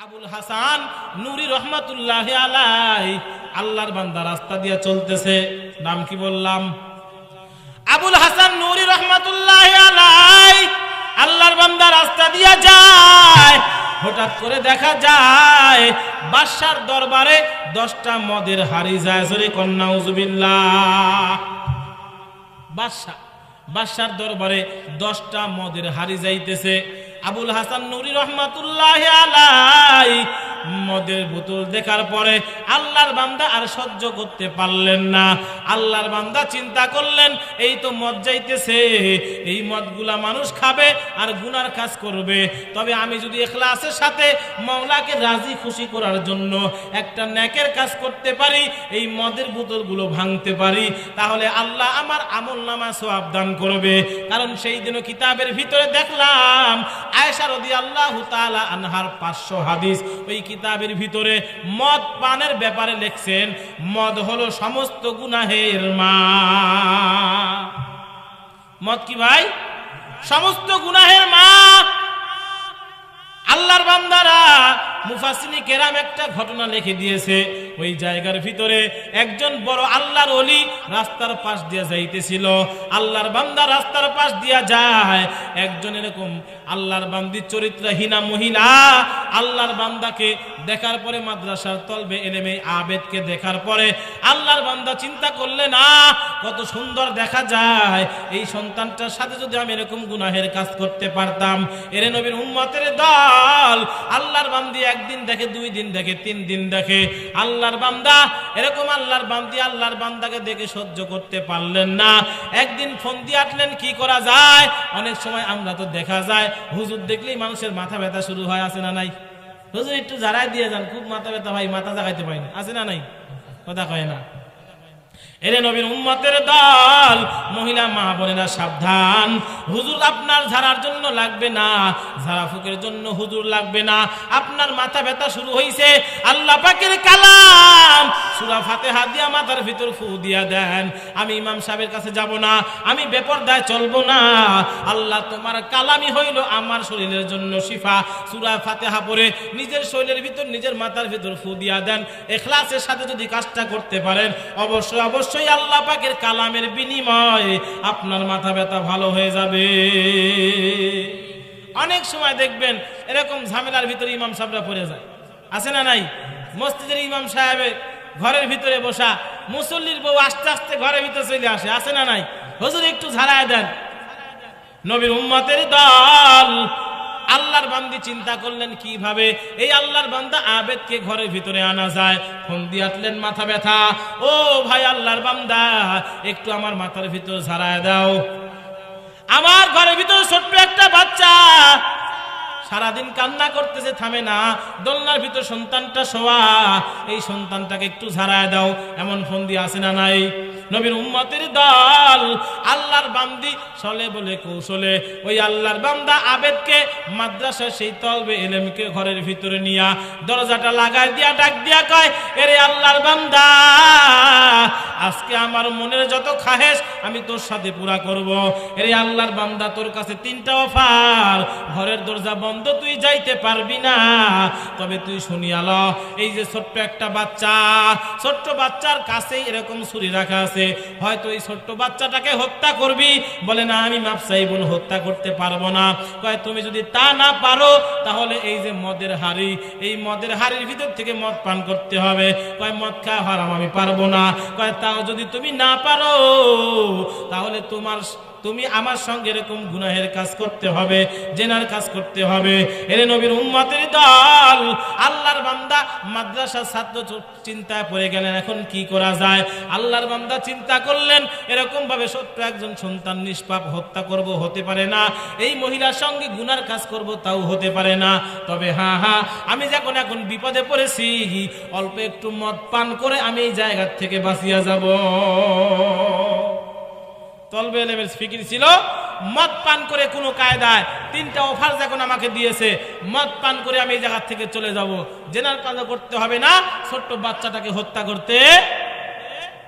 আবুল হাসান নুরি রহমাতুল্লাহ আলাইহি আল্লাহর বান্দা রাস্তা দিয়ে চলতেছে। নাম কি বললাম? আবুল হাসান নুরি রহমাতুল্লাহ আলাইহি আল্লাহর বান্দা রাস্তা দিয়ে যায়। হঠাৎ করে দেখা যায় বাদশার দরবারে 10টা মদের হাড়ি যায়। সরি কন্যা উযুবিল্লাহ। বাদশার দরবারে 10টা মদের হাড়ি যাইতেছে। আবুল হাসান নুরি রহমাতুল্লাহ আলাইহি মদের বোতল দেখার পরে আল্লাহর বান্দা আর সহ্য করতে পারলেন না। আল্লাহর বান্দা চিন্তা করলেন, এই তো মদ যাইতেছে, এই মদগুলা মানুষ খাবে আর গুনার কাজ করবে। তবে আমি যদি ইখলাসের সাথে মাওলাকে রাজি খুশি করার জন্য একটা নেকের কাজ করতে পারি, এই মদের বোতলগুলো ভাঙতে পারি, তাহলে আল্লাহ আমার আমলনামা সওয়াব দান করবে। কারণ সেই দিনও কিতাবের ভিতরে দেখলাম আয়েশা রাদিয়াল্লাহু তাআলা আনহার 500 হাদিস, ওই কিতাবের ভিতরে মদ পানের ব্যাপারে লিখছেন, মদ হলো সমস্ত গুনাহের মা। মদ কি ভাই? সমস্ত গুনাহের মা। আল্লাহর বান্দারা মুফাসসিরিন কেরাম একটা ঘটনা লিখে দিয়েছে। ওই জায়গার ভিতরে একজন বড় আল্লাহর ওলি রাস্তার পাশ দিয়ে যাইতেছিল। আল্লাহর বান্দা রাস্তার পাশ দিয়া যায়, একজন এরকম আল্লাহর বান্দির চরিত্রহীনা মহিলা আল্লাহর বান্দাকে দেখার পরে, মাদ্রাসার তলবে এলেমে আবেদকে দেখার পরে আল্লাহর বান্দা চিন্তা করলেন, কত সুন্দর দেখা যায়, এই সন্তানটার সাথে যদি আমি এরকম গুনাহের কাজ করতে পারতাম। এরে নবীর উম্মতের দল, আল্লাহর বান্দি একদিন দেখে, 2 দিন দেখে, 3 দিন দেখে। আল্লাহর বান্দা এরকম আল্লাহর বান্দাকে দেখে সহ্য করতে পারলেন না। একদিন ফোন দিয়ে আটলেন, কি করা যায়? অনেক সময় আমরা তো দেখা যায় হুজুর দেখলেই মানুষের মাথা ব্যথা শুরু হয়, আছে না নাই? হুজুর একটু জারাই দিয়ে যান, খুব মাথা ব্যথা ভাই, মাথা জাগাইতে পারি না, আছে না নাই? কথা কয় না। এরে নবীর উম্মতের দল, মহিলা মা বোনেরা সাবধান, হুজুর আপনার ঝাড়ার জন্য লাগবে না, ঝাড়া ফুকের জন্য হুজুর লাগবে না। আপনার মাথা ব্যথা শুরু হইছে, আল্লাহ পাকের কালাম সূরা ফাতিহা দিয়া মাথার ভিতর ফু দিয়া দেন। আমি ইমাম সাহেবের কাছে যাব না, আমি বেপরদায় চলবো না। আল্লাহ তোমার কালামই হইল আমার শরীরের জন্য শিফা। সূরা ফাতিহা পড়ে নিজের শরীরের ভিতর, নিজের মাথার ভিতর ফু দিয়া দেন। ইখলাসের সাথে যদি কাজটা করতে পারেন, অবশ্যই আল্লাহ পাকের কালামের বিনিময়ে আপনার মাথা ব্যথা ভালো হয়ে যাবে। অনেক সময় দেখবেন এরকম ঝামেলার ভিতরে ইমাম সাহেবরা পড়ে যায়, আছে না নাই? মসজিদের ইমাম সাহেব ঘরের ভিতরে বসা, মুসল্লির বউ আস্তে আস্তে ঘরের ভিতরে চলে আসে, আছে না নাই? হুজুর একটু ঝাড়ায় দেন। নবীর উম্মতের দল, আল্লাহর বান্দি চিন্তা করলেন কিভাবে এই আল্লাহর বান্দা আবেদকে ঘরের ভিতরে আনা যায়। ফোন দিয়ে আটলেন, মাথা ব্যথা, ও ভাই আল্লাহর বান্দা একটু আমার মাথার ভিতর ঝাড়ায় দাও। আমার ঘরের ভিতর ছোট্ট একটা বাচ্চা সারাদিন কান্না করতেছে, থামে না, দোলনার ভিতর সন্তানটা শোয়া, এই সন্তানটাকে একটু ঝাড়ায় দাও। এমন ফোন দিয়ে আসে না নাই? নবীর উম্মতের দল, আল্লাহর বান্দি চলে বলে কৌশলে ওই আল্লাহর বান্দা আবেদকে মাদ্রাসা সেই তলবে এলেমকে ঘরের ভিতরে নিয়া দরজাটা লাগাই দিয়া ডাক দিয়া কয়, এরে আল্লাহর বান্দা, আজকে আমার মনের যত খাহেশ আমি তোর সাথে পুরা করব। এরে আল্লাহর বান্দা, তোর কাছে 3টা অফার, ঘরের দরজা বন্ধ, তুই যাইতে পারবি না। তবে তুই শুনিয়াল, এই যে ছোট্ট একটা বাচ্চা, ছোট্ট বাচ্চার কাছেই এরকম ছুরি রাখা আছে, হয়তো এই ছোট্ট বাচ্চাটাকে হত্যা করবি। বলে না, আমি মাপ চাইবো, হত্যা করতে পারবো না। কয় তুমি যদি তা না পারো, তাহলে এই যে মদের হাড়ি, এই মদের হাড়ির ভিতর থেকে মদ পান করতে হবে। কয় মদ খাওয়া হারাম, আমি পারবো না। কয় তাও যদি তুমি না পারো, তাহলে তুমি আমার সঙ্গে এরকম গুনাহের কাজ করতে হবে, জেনার কাজ করতে হবে। এরে নবীর উম্মতের দল, আল্লাহর বান্দা মাদ্রাসার ছাত্র চিন্তায় পড়ে গেলেন, এখন কি করা যায়? আল্লাহর বান্দা চিন্তা করলেন, এরকম ভাবে সত্য একজন সন্তান নিষ্পাপ হত্যা করব, হতে পারে না। এই মহিলার সঙ্গে গুনার কাজ করব, তাও হতে পারে না। তবে আমি যখন এখন বিপদে পড়েছি, অল্প একটু মদ পান করে আমি এই জায়গা থেকে বাঁচিয়া যাব। তলবে এলেমের ফিকির ছিল, মদ পান করে কোনো কায়দায় 3টা অফার যখন আমাকে দিয়েছে, মদ পান করে আমি এই জায়গা থেকে চলে যাব, জেনার কাজ করতে হবে না, ছোট্ট বাচ্চাটাকে হত্যা করতে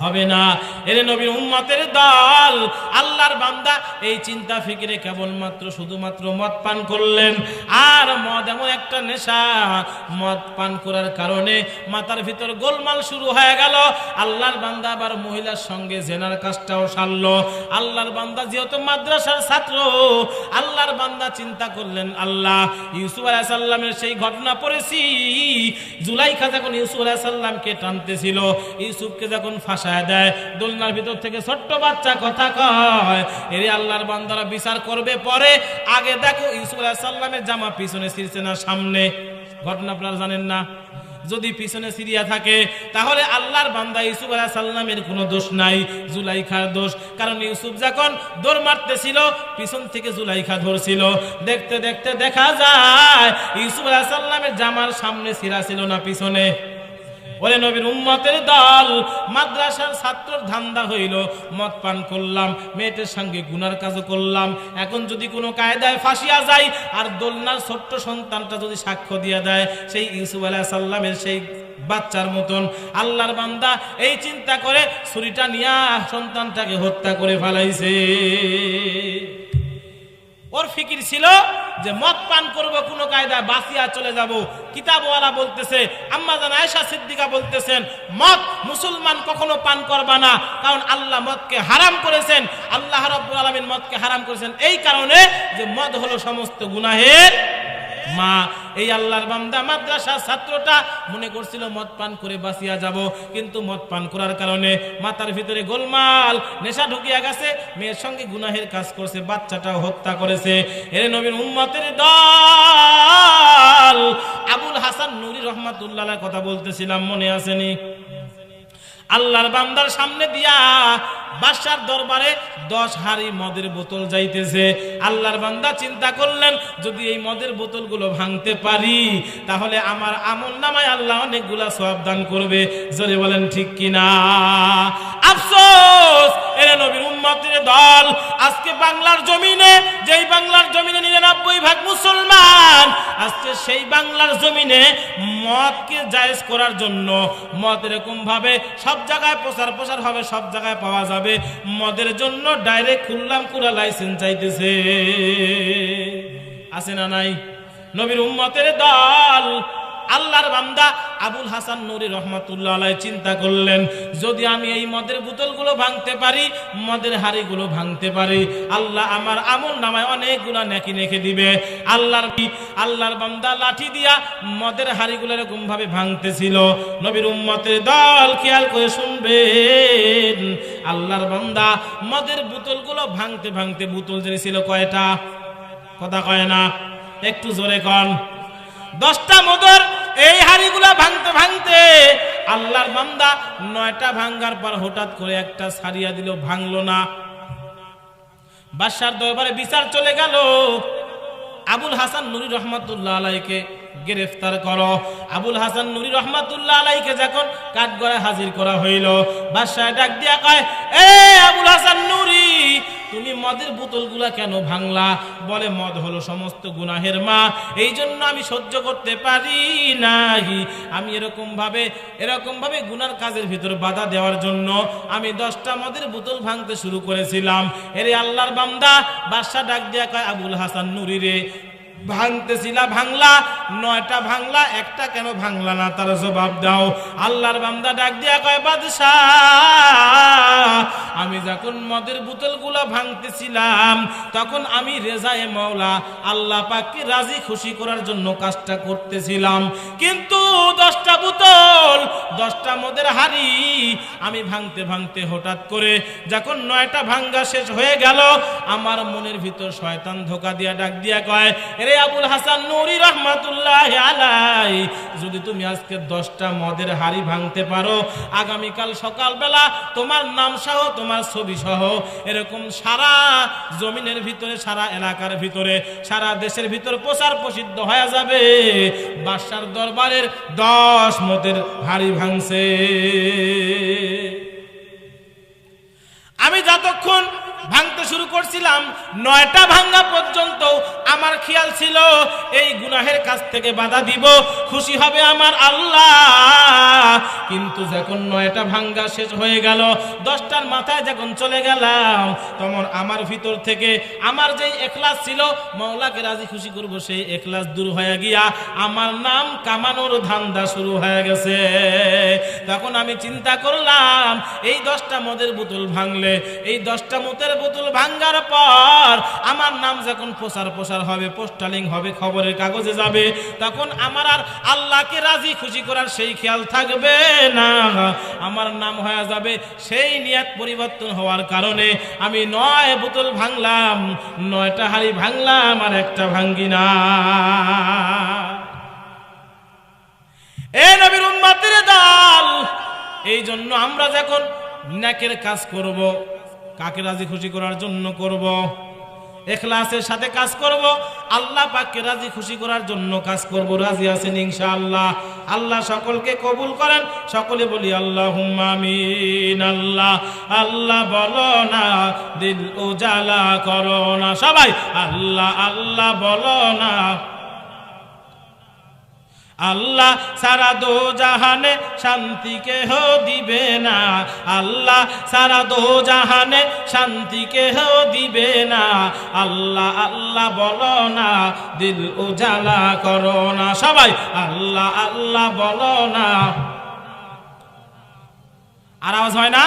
হবে না। এর নবীর উম্মতের দল, আল্লাহর বান্দা এই চিন্তা ফিকিরে কেবলমাত্র শুধুমাত্র মদ পান করলেন। আর মদ এমন একটা নেশা, মদ পান করার কারণে মাথার ভিতর গোলমাল শুরু হয়ে গেল। আল্লাহর বান্দা আবার মহিলার সঙ্গে জেনার কাজটাও সারলো। আল্লাহর বান্দা যেহেতু মাদ্রাসার ছাত্র, আল্লাহর বান্দা চিন্তা করলেন, আল্লাহ ইউসুফ আলাইহিস সালামের সেই ঘটনা পড়েছি, জুলাইখা যখন ইউসুফ আলাইহিস সালামকে টানতেছিল, ইউসুফকে যখন ফাঁসায় দেয়, দোলনার ভিতর থেকে ছোট্ট বাচ্চা কথা কয়, এরে আল্লাহর বান্দারা বিচার করবে পরে, আগে দেখো ইউসুফ আলাইহিস সালামের জামা পিছনে ছিঁড়ছে না সামনে। ঘটনা আপনারা জানেন না? যদি পিছনে সিরিয়া থাকে তাহলে আল্লাহর বান্দা ইউসুফ আলাইহিস সালামের কোনো দোষ নাই, জুলাইখার দোষ। কারণ ইউসুফ যখন দৌড় মারতেছিল পিছন থেকে জুলাইখা ধরছিল। দেখতে দেখতে দেখা যায় ইউসুফ আলাইহিস সালামের জামার সামনে ছিঁড়া ছিল না পিছনে। ওরে নবীর উম্মতের দল, মাদ্রাসার ছাত্রর ধান্দা হইল মদ পান করলাম, মেয়েটের সঙ্গে গুনার কাজও করলাম, এখন যদি কোনো কায়দায় ফাঁসিয়া যায় আর দোলনার ছোট্ট সন্তানটা যদি সাক্ষ্য দিয়ে দেয় সেই ইউসুফ আলাইহিস সালামের সেই বাচ্চার মতন, আল্লাহর বান্দা এই চিন্তা করে ছুরিটা নিয়ে সন্তানটাকে হত্যা করে ফেলাইছে। ওর ফিকির ছিল যে মদ পান করব, কোনো কায়দায় বাঁচিয়া চলে যাব। কিতাবওয়ালা বলতেছে, আম্মা জান আয়েশা সিদ্দিকা বলতেছেন, মদ মুসলমান কখনো পান করবা না, কারণ আল্লাহ মদকে হারাম করেছেন। আল্লাহ রাব্বুল আলামিন মদকে হারাম করেছেন এই কারণে যে মদ হলো সমস্ত গুনাহের মা। এই আল্লাহর বান্দা মাদ্রাসার ছাত্রটা মনে করছিল মদ পান করে বাঁচিয়া যাব, কিন্তু মদ পান করার কারণে মাথার ভিতরে গোলমাল নেশা ঢুকিয়া গেছে, মেয়ের সঙ্গে গুনাহের কাজ করছে, বাচ্চাটাও হত্যা করেছে। এর নবীর উম্মতের দল, আবুল হাসান নুরি রহমাতুল্লাহ আলাইহির কথা বলতেছিলাম, মনে আসেনি? আল্লাহর বান্দার সামনে দিয়া বাদশার দরবারে 10 হাড়ি মদের বোতল যাইতেছে। আল্লাহর বান্দা চিন্তা করলেন, যদি এই মদের বোতলগুলো ভাঙতে পারি তাহলে আমার আমলনামায় আল্লাহ অনেকগুলা সওয়াব দান করবে। জোরে বলেন ঠিক কিনা? আফসোস, এর নবীর উম্মতের দল, আজকে বাংলার জমিনে, যেই বাংলার জমিনে 99% মুসলমান, আজকে সেই বাংলার জমিনে মদকে জায়েজ করার জন্য মদ এরকম ভাবে সব জায়গায় প্রচার হবে, সব জায়গায় পাওয়া যাবে, মদের জন্য ডাইরেক্ট খুললাম কুড়া লাইসেন্স চাইতেছে। আছে না নাই? নবীর উম্মতের দল, আল্লাহর বান্দা আবুল হাসান নুরি রহমাতুল্লাহ আলাইহি চিন্তা করলেন, যদি আমি এই মদের বোতলগুলো ভাঙতে পারি, মদের হাড়িগুলো ভাঙতে পারি, আল্লাহ আমার আমল নামায় অনেকগুলা নেকি নেকি দিবে। আল্লাহর বান্দা লাঠি দিয়া মদের হাড়িগুলো এরকম ভাবে ভাঙতেছিল। নবীর উম্মতের দল খেয়াল করে শুনবেন, আল্লাহর বান্দা মদের বোতলগুলো ভাঙতে ভাঙতে, বোতল যে ছিল কয়টা? কথা কয় না, একটু জোরে কন। 10টা মদের এই হাড়িগুলা ভাঙতে ভাঙতে আল্লাহর বান্দা 9টা ভাঙ্গার পর হঠাৎ করে একটা ছাড়িয়া দিল, ভাঙলো না। বাদশার দরবারে বিচার চলে গেল, আবুল হাসান নুরি রহমাতুল্লাহ আলাইহিকে গ্রেফতার করো। আবুল হাসান নুরি রহমাতুল্লাহ আলাইহিকে যখন কাঠগড়ায় হাজির করা হইল, বাদশাহ ডাক দিয়া কয়, এ আবুল হাসান নুরি, তুমি মদের বোতলগুলা কেন ভাঙলা? বলে, মদ হলো সমস্ত গুনাহের মা, এই জন্য আমি সহ্য করতে পারি নাই। আমি এরকম ভাবে গুনার কাজের ভিতর বাধা দেওয়ার জন্য আমি 10টা মদের বোতল ভাঙতে শুরু করেছিলাম। এরে আল্লাহর বান্দা, বাদশা ডাক দিয়া কয়, আবুল হাসান নুরি রে, ভাঙতেছিলা ভাঙলা, 9টা ভাঙলা, একটা কেন ভাঙলা না? তার জবাব দাও। আল্লাহর বান্দা ডাক দিয়া কয়, বাদশাহ, আমি যখন মদের বোতলগুলা ভাঙতেছিলাম তখন আমি রেজায়ে মাওলা আল্লাহ পাককে রাজি খুশি করার জন্য কাজটা করতেছিলাম, কিন্তু 10টা বোতল, 10টা মদের হাড়ি আমি ভাঙতে ভাঙতে হঠাৎ করে যখন 9টা ভাঙ্গা শেষ হয়ে গেল, আমার মনের ভিতর শয়তান ধোকা দিয়া ডাক দিয়া কয়, রে আবুল হাসান নুরি রহমাতুল্লাহি আলাইহি, যদি তুমি আজকে 10টা মদের হাড়ি ভাঙতে পারো, আগামীকাল সকালবেলা তোমার নাম সহ, তোমার ছবি সহ এরকম সারা জমিনের ভিতরে, সারা এলাকার ভিতরে, সারা দেশের ভিতরে প্রচার প্রসিদ্ধ হয়ে যাবে, বাদশার দরবারের 10 মদের হাড়ি ভাঙছে। আমি যতক্ষণ ভাঙতে শুরু করছিলাম 9টা ভাঙা পর্যন্ত আমার খেয়াল ছিল এই গুনাহের কাছ থেকে বাধা দিব, খুশি হবে আমার আল্লাহ। কিন্তু যখন 9টা ভাঙা শেষ হয়ে গেল, 10টার মাথায় যখন চলে গেলাম, তখন আমার ভিতর থেকে আমার যেই এখলাস ছিল মাওলাকে রাজি খুশি করব, সেই এখলাস দূর হয়ে গিয়া আমার নাম কামানোর ধান্দা শুরু হয়ে গেছে। তখন আমি চিন্তা করলাম এই 10টা মদের বোতল ভাঙলে, এই 10টা মদের বোতল ভাঙার পর আমার নাম যখন প্রচার হবে, পোস্টালিং হবে, খবরের কাগজে যাবে, তখন আমার আর আল্লাহকে রাজি খুশি করার সেই খেয়াল থাকবে না, আমার নাম হয়ে যাবে। সেই নিয়ত পরিবর্তন হওয়ার কারণে আমি 9 বোতল ভাঙলাম, 9টা হাড়ি ভাঙলাম, আর একটা ভাঙ্গি না। এ নবীর উম্মতের দল, এই জন্য আমরা যখন নেকের কাজ করব, কাকে রাজি খুশি করার জন্য করব? ইখলাসের সাথে কাজ করব, আল্লাহ পাককে রাজি খুশি করার জন্য কাজ করব। রাজি আছেন ইনশাআল্লাহ? আল্লাহ সকলকে কবুল করেন। সকলে বলি আল্লাহুম্মা আমিন। আল্লাহ আল্লাহ বলো না, দিল উজালা করো না। সবাই আল্লাহ আল্লাহ বলো না। আল্লাহ সারা দো জাহানে শান্তি কেহ দিবে না, আল্লাহ সারা দো জাহানে শান্তি কেহ দিবে না। আল্লাহ আল্লাহ বলো না, দিল উজালা করো না। সবাই আল্লাহ আল্লাহ বলো না। আর আওয়াজ হয় না?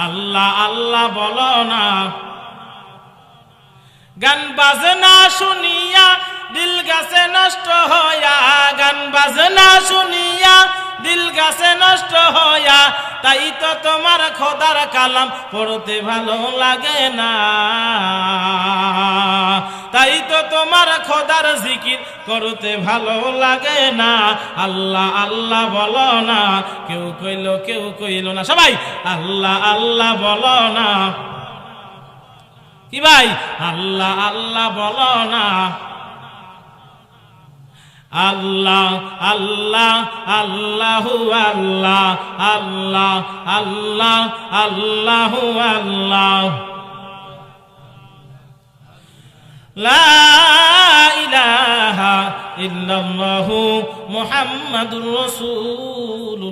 আল্লাহ আল্লাহ বলো না। গান বাজনা শুনিয়া দিল গাছে নষ্ট হইয়া, গান বাজনা শুনিয়া দিল গাছে নষ্ট হইয়া, তাই তো তোমার খোদার কালাম পড়তে ভালো লাগে না, তাই তো তোমার খোদার জিকির করতে ভালো লাগে না। আল্লাহ আল্লাহ বলো না। কেউ কইল কেউ কইল না। সবাই আল্লাহ আল্লাহ বলো না। কি ভাই? আল্লাহ আল্লাহ বলো না। আল্লাহ আল্লাহ আল্লাহু আল্লাহ আল্লাহ আল্লাহ আল্লাহু আল্লাহ, লা ইলাহা ইল্লাল্লাহু মুহাম্মাদুর রাসূলুল্লাহ।